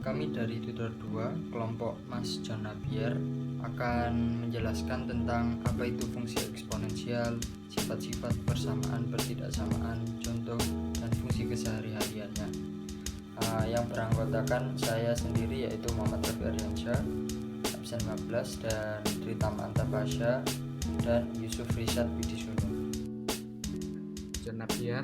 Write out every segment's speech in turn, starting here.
Kami dari tutor 2 kelompok Mas John Napier akan menjelaskan tentang apa itu fungsi eksponensial, sifat-sifat persamaan bertidaksamaan, contoh dan fungsi kesehari-hariannya. Yang beranggotakan saya sendiri yaitu Muhammad Rafi Aryansyah, absen 15, dan Tritama Antapasya dan Yusuf Rizad Widisono. John Napier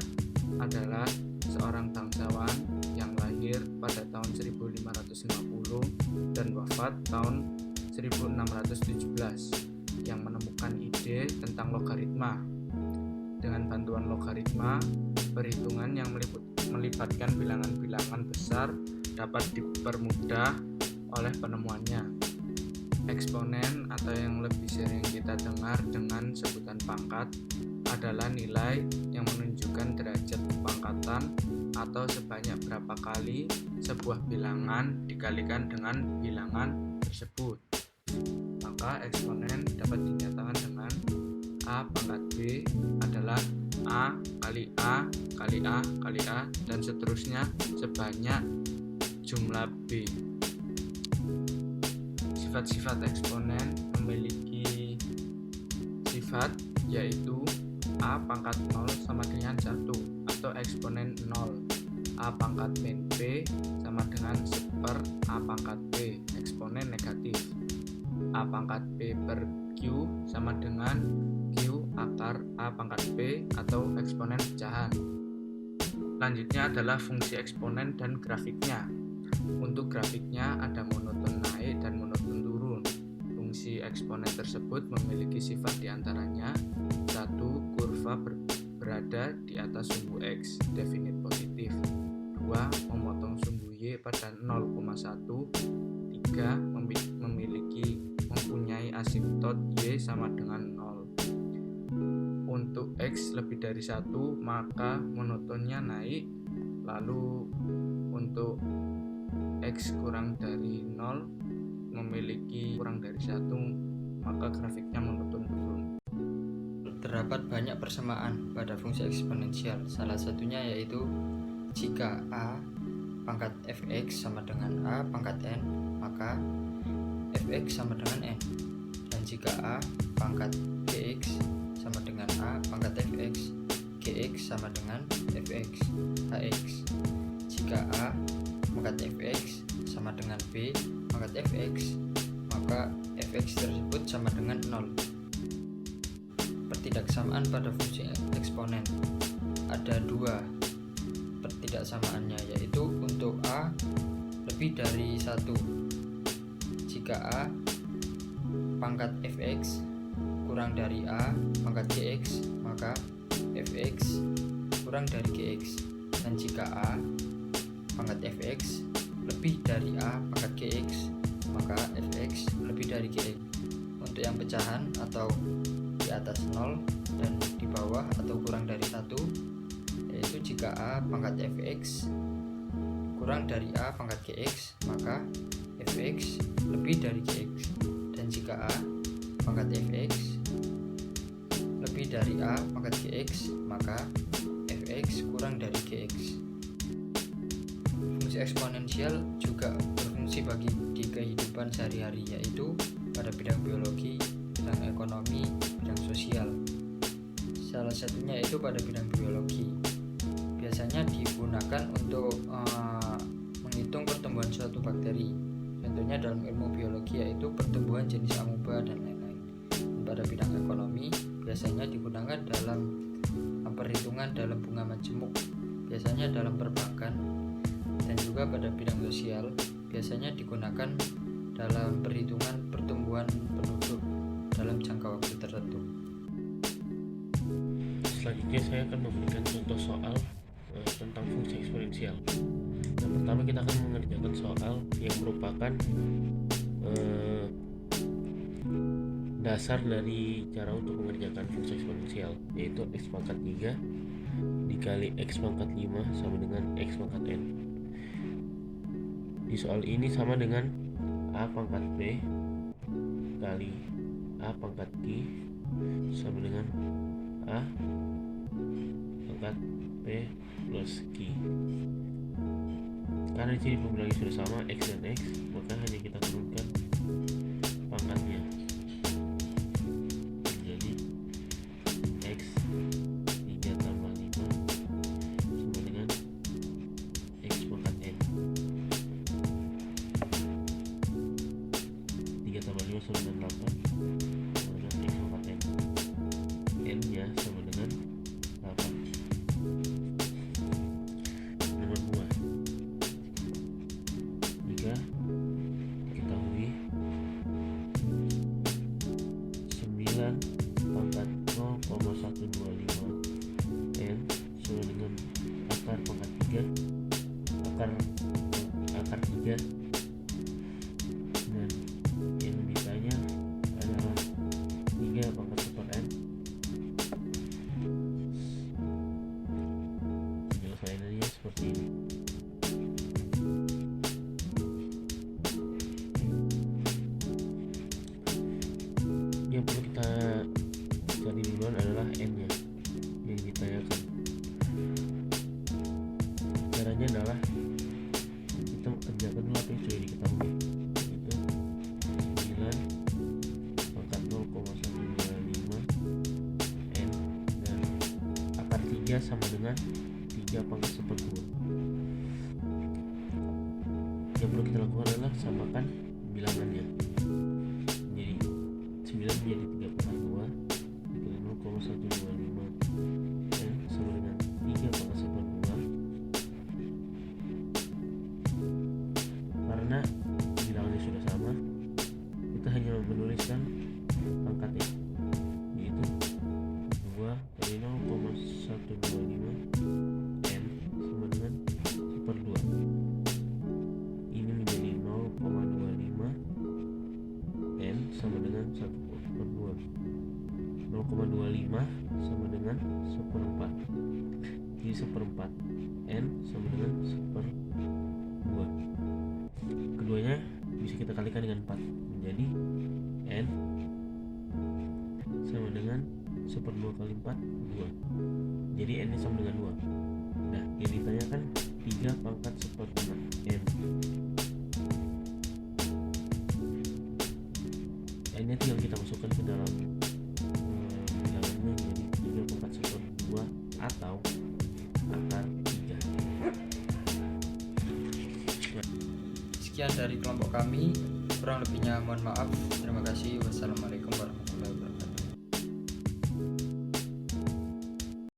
adalah seorang bangsawan yang lahir pada tahun 1550 dan wafat tahun 1617 yang menemukan ide tentang logaritma. Dengan bantuan logaritma, perhitungan yang melibatkan bilangan-bilangan besar dapat dipermudah oleh penemuannya. Eksponen atau yang lebih sering kita dengar dengan sebutan pangkat adalah nilai yang menunjukkan derajat pangkatan atau sebanyak berapa kali sebuah bilangan dikalikan dengan bilangan tersebut. Maka eksponen dapat dinyatakan dengan A pangkat B adalah A kali A kali A kali A dan seterusnya sebanyak jumlah B. Sifat-sifat eksponen memiliki sifat yaitu A pangkat 0 sama dengan 1 atau eksponen 0. A pangkat min P sama dengan 1/A pangkat P, eksponen negatif. A pangkat P per Q sama dengan Q akar A pangkat P atau eksponen pecahan. Selanjutnya adalah fungsi eksponen dan grafiknya. Untuk grafiknya ada monoton naik dan monoton turun. Fungsi eksponen tersebut memiliki sifat diantaranya: 1. Kurva berada di atas sumbu X, definit positif. 2. Memotong sumbu Y pada 0,1. 3. Mempunyai asimtot Y sama dengan 0. Untuk X lebih dari 1 maka monotonnya naik, lalu untuk X kurang dari 0 memiliki kurang dari 1 maka grafiknya monoton turun. Terdapat banyak persamaan pada fungsi eksponensial. Salah satunya yaitu jika A pangkat fx sama dengan A pangkat n, maka fx sama dengan n. Dan jika A pangkat gx sama dengan A pangkat fx, gx sama dengan fx, hx. Jika A pangkat fx sama dengan B pangkat fx, maka fx tersebut sama dengan 0. Pertidaksamaan pada fungsi eksponen ada 2 pertidaksamaannya, yaitu untuk A lebih dari 1. Jika A pangkat fx kurang dari A pangkat gx, maka fx kurang dari gx. Dan jika A pangkat fx lebih dari A pangkat gx, maka fx lebih dari gx. Untuk yang pecahan atau di atas 0 dan di bawah atau kurang dari 1, yaitu jika A pangkat fx kurang dari A pangkat gx, maka fx lebih dari gx. Dan jika A pangkat fx lebih dari A pangkat gx, maka fx kurang dari gx. Fungsi eksponensial juga berfungsi bagi di kehidupan sehari-hari, yaitu pada bidang biologi, bidang ekonomi, bidang sosial. Salah satunya yaitu pada bidang biologi. Biasanya digunakan untuk menghitung pertumbuhan suatu bakteri. Contohnya dalam ilmu biologi yaitu pertumbuhan jenis amuba dan lain-lain. Pada bidang ekonomi biasanya digunakan dalam perhitungan dalam bunga majemuk, biasanya dalam perbankan. Dan juga pada bidang sosial biasanya digunakan dalam perhitungan pertumbuhan penduduk dalam jangka waktu tertentu. Selanjutnya saya akan memberikan contoh soal tentang fungsi eksponensial. Yang pertama kita akan mengerjakan soal yang merupakan dasar dari cara untuk mengerjakan fungsi eksponensial, yaitu x pangkat 3 dikali x pangkat 5 sama dengan x pangkat n. Di soal ini sama dengan A pangkat B kali A pangkat Q sama dengan A pangkat P plus Q. Karena di sini pembilangnya sudah sama X dan X, maka hanya kita turunkan pangkatnya. Jadi X 3 tambah 5 sama dengan X pangkat N. 3 tambah 5 sama dengan 8 sama dengan X pangkat N. N nya sama dengan 8. Nomor 2, jika diketahui 9 pangkat 0,125 N sama dengan akar pangkat 3 akar 3, dan yang ditanya adalah 3 pangkat super N. Penyelesaiannya seperti ini. Yang perlu kita cari duluan adalah N nya yang ditanyakan. Caranya adalah kita kerjakan dulu apa yang sudah diketahui, yaitu 9 pangkat 0,125 N dan akar 3 sama dengan 3 pangkat 1/2. Yang perlu kita lakukan adalah samakan bilangannya. Jadi 9 menjadi 3 pangkat 2 dikali 0,125 N sama dengan 3 pangkat 1/2. Karena bilangannya sudah sama, kita hanya menuliskan pangkatnya, yaitu 2 kali 0,125 N sama dengan 1/2. Ini menjadi 0,25 N sama dengan 1/2. 0,25 sama dengan 1/4. Jadi 1/4 N sama dengan 1/2. Keduanya bisa kita kalikan dengan 4, menjadi N sama dengan 1/2 kali 4, 2. Jadi N nya sama dengan 2. Nah, yang ditanyakan 3 pangkat 1/5 N. N nya tinggal kita masukkan ke dalam bilangannya, menjadi 3 pangkat 1/2 atau akar 3. Sekian dari kelompok kami, kurang lebihnya mohon maaf. Terima kasih. Wassalamualaikum warahmatullahi wabarakatuh.